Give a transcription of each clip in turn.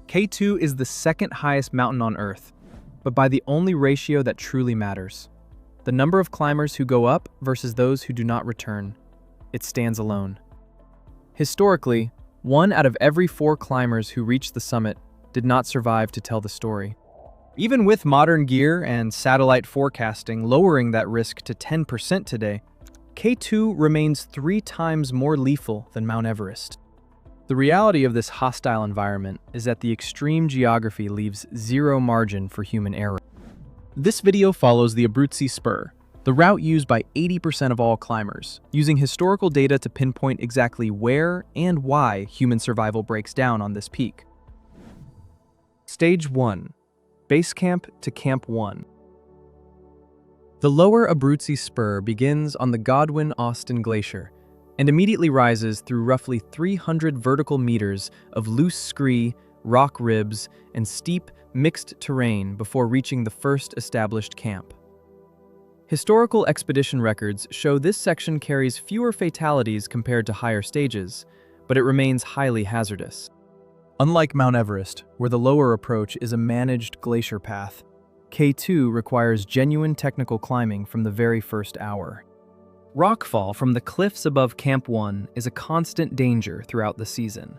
K2 is the second highest mountain on Earth, but by the only ratio that truly matters: the number of climbers who go up versus those who do not return. It stands alone. Historically, 1 out of every 4 climbers who reached the summit did not survive to tell the story. Even with modern gear and satellite forecasting lowering that risk to 10% today, K2 remains 3 times more lethal than Mount Everest. The reality of this hostile environment is that the extreme geography leaves zero margin for human error. This video follows the Abruzzi Spur, the route used by 80% of all climbers, using historical data to pinpoint exactly where and why human survival breaks down on this peak. Stage 1. Base Camp to Camp 1. The lower Abruzzi Spur begins on the Godwin-Austen Glacier and immediately rises through roughly 300 vertical meters of loose scree, rock ribs, and steep, mixed terrain before reaching the first established camp. Historical expedition records show this section carries fewer fatalities compared to higher stages, but it remains highly hazardous. Unlike Mount Everest, where the lower approach is a managed glacier path, K2 requires genuine technical climbing from the very first hour. Rockfall from the cliffs above Camp 1 is a constant danger throughout the season.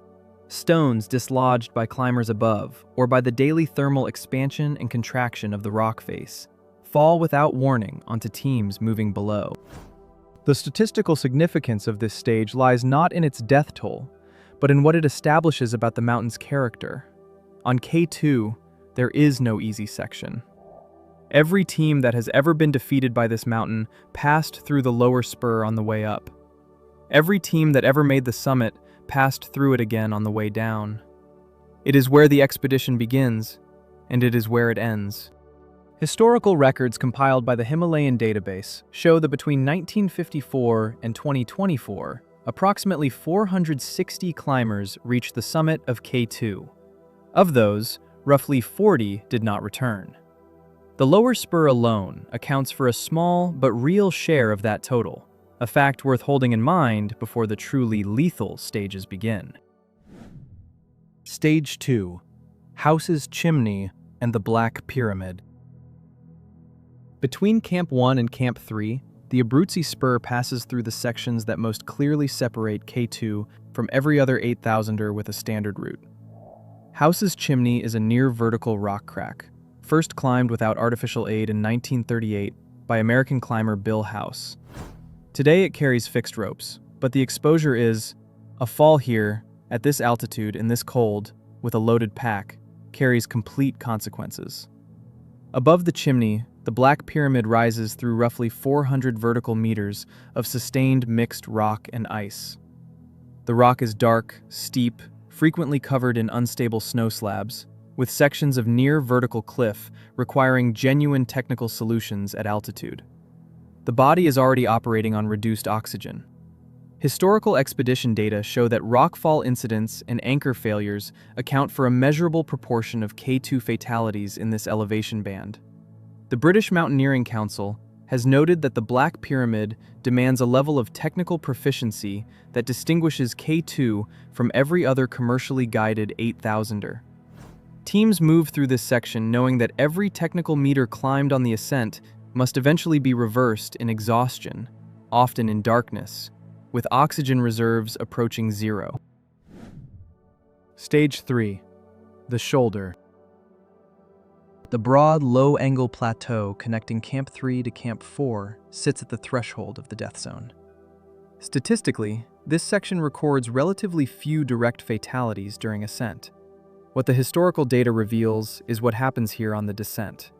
Stones dislodged by climbers above, or by the daily thermal expansion and contraction of the rock face, fall without warning onto teams moving below. The statistical significance of this stage lies not in its death toll, but in what it establishes about the mountain's character. On K2, there is no easy section. Every team that has ever been defeated by this mountain passed through the lower spur on the way up. Every team that ever made the summit passed through it again on the way down. It is where the expedition begins, and it is where it ends. Historical records compiled by the Himalayan database show that between 1954 and 2024, approximately 460 climbers reached the summit of K2. Of those, roughly 40 did not return. The lower spur alone accounts for a small but real share of that total, a fact worth holding in mind before the truly lethal stages begin. Stage 2. House's Chimney and the Black Pyramid. Between Camp 1 and Camp 3, the Abruzzi Spur passes through the sections that most clearly separate K2 from every other 8,000er with a standard route. House's Chimney is a near-vertical rock crack, first climbed without artificial aid in 1938 by American climber Bill House. Today it carries fixed ropes, but the exposure is: a fall here, at this altitude, in this cold, with a loaded pack, carries complete consequences. Above the chimney, the Black Pyramid rises through roughly 400 vertical meters of sustained mixed rock and ice. The rock is dark, steep, frequently covered in unstable snow slabs, with sections of near-vertical cliff requiring genuine technical solutions at altitude. The body is already operating on reduced oxygen. Historical expedition data show that rockfall incidents and anchor failures account for a measurable proportion of K2 fatalities in this elevation band. The British Mountaineering Council has noted that the Black Pyramid demands a level of technical proficiency that distinguishes K2 from every other commercially guided 8,000er. Teams move through this section knowing that every technical meter climbed on the ascent must eventually be reversed in exhaustion, often in darkness, with oxygen reserves approaching zero. Stage 3. The Shoulder. The broad, low-angle plateau connecting Camp 3 to Camp 4 sits at the threshold of the death zone. Statistically, this section records relatively few direct fatalities during ascent. What the historical data reveals is what happens here on the descent.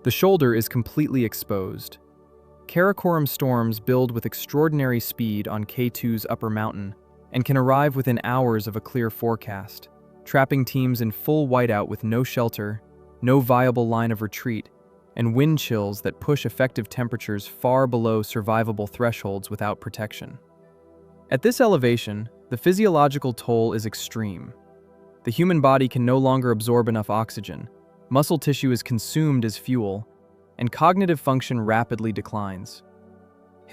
The shoulder is completely exposed. Karakoram storms build with extraordinary speed on K2's upper mountain and can arrive within hours of a clear forecast, trapping teams in full whiteout with no shelter, no viable line of retreat, and wind chills that push effective temperatures far below survivable thresholds without protection. At this elevation, the physiological toll is extreme. The human body can no longer absorb enough oxygen, muscle tissue is consumed as fuel, and cognitive function rapidly declines.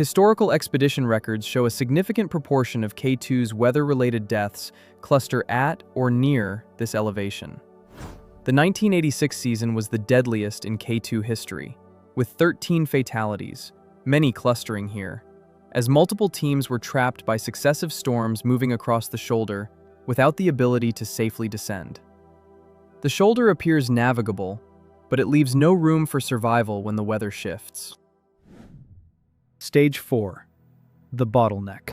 Historical expedition records show a significant proportion of K2's weather-related deaths cluster at or near this elevation. The 1986 season was the deadliest in K2 history, with 13 fatalities, many clustering here, as multiple teams were trapped by successive storms moving across the shoulder without the ability to safely descend. The shoulder appears navigable, but it leaves no room for survival when the weather shifts. Stage 4. The bottleneck.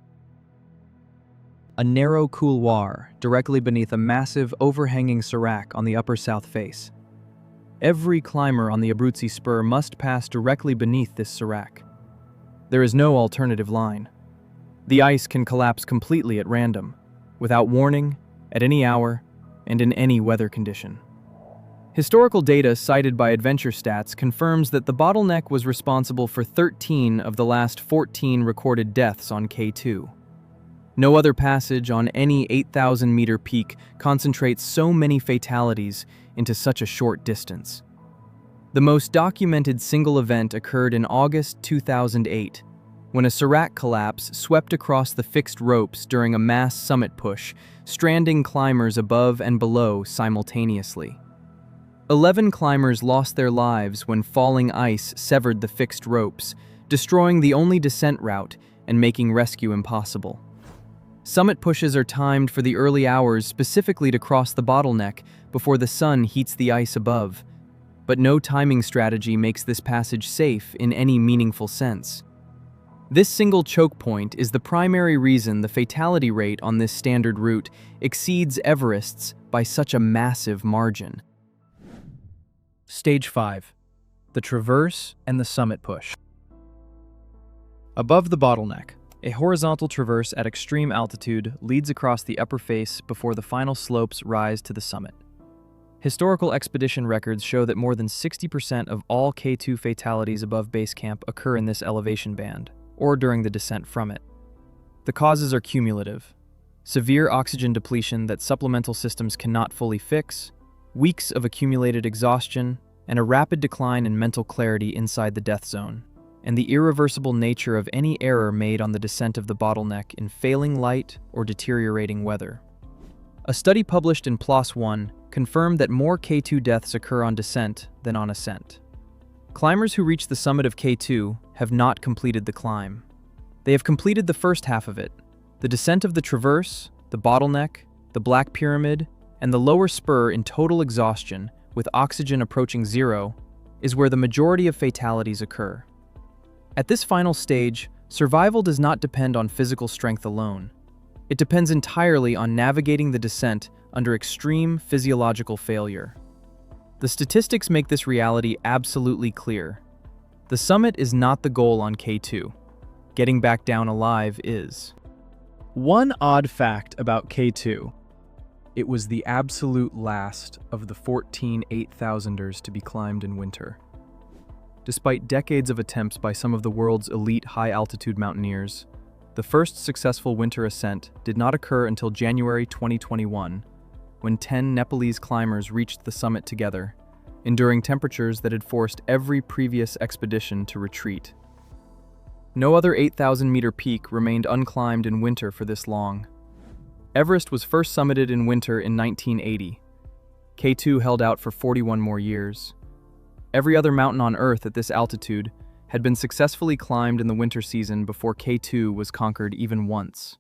A narrow couloir directly beneath a massive overhanging sérac on the upper south face. Every climber on the Abruzzi spur must pass directly beneath this sérac. There is no alternative line. The ice can collapse completely at random, without warning, at any hour, and in any weather condition. Historical data cited by Adventure Stats confirms that the bottleneck was responsible for 13 of the last 14 recorded deaths on K2. No other passage on any 8,000-meter peak concentrates so many fatalities into such a short distance. The most documented single event occurred in August 2008, when a sérac collapse swept across the fixed ropes during a mass summit push, stranding climbers above and below simultaneously. 11 climbers lost their lives when falling ice severed the fixed ropes, destroying the only descent route and making rescue impossible. Summit pushes are timed for the early hours specifically to cross the bottleneck before the sun heats the ice above, but no timing strategy makes this passage safe in any meaningful sense. This single choke point is the primary reason the fatality rate on this standard route exceeds Everest's by such a massive margin. Stage 5. The traverse and the summit push. Above the bottleneck, a horizontal traverse at extreme altitude leads across the upper face before the final slopes rise to the summit. Historical expedition records show that more than 60% of all K2 fatalities above base camp occur in this elevation band, or during the descent from it. The causes are cumulative: severe oxygen depletion that supplemental systems cannot fully fix, weeks of accumulated exhaustion, and a rapid decline in mental clarity inside the death zone, and the irreversible nature of any error made on the descent of the bottleneck in failing light or deteriorating weather. A study published in PLOS One confirmed that more K2 deaths occur on descent than on ascent. Climbers who reach the summit of K2 have not completed the climb. They have completed the first half of it. The descent of the traverse, the bottleneck, the Black Pyramid, and the lower spur in total exhaustion, with oxygen approaching zero, is where the majority of fatalities occur. At this final stage, survival does not depend on physical strength alone. It depends entirely on navigating the descent under extreme physiological failure. The statistics make this reality absolutely clear. The summit is not the goal on K2. Getting back down alive is. One odd fact about K2: it was the absolute last of the 14 8,000ers to be climbed in winter. Despite decades of attempts by some of the world's elite high-altitude mountaineers, the first successful winter ascent did not occur until January 2021, when 10 Nepalese climbers reached the summit together, enduring temperatures that had forced every previous expedition to retreat. No other 8,000-meter peak remained unclimbed in winter for this long. Everest was first summited in winter in 1980. K2 held out for 41 more years. Every other mountain on Earth at this altitude had been successfully climbed in the winter season before K2 was conquered even once.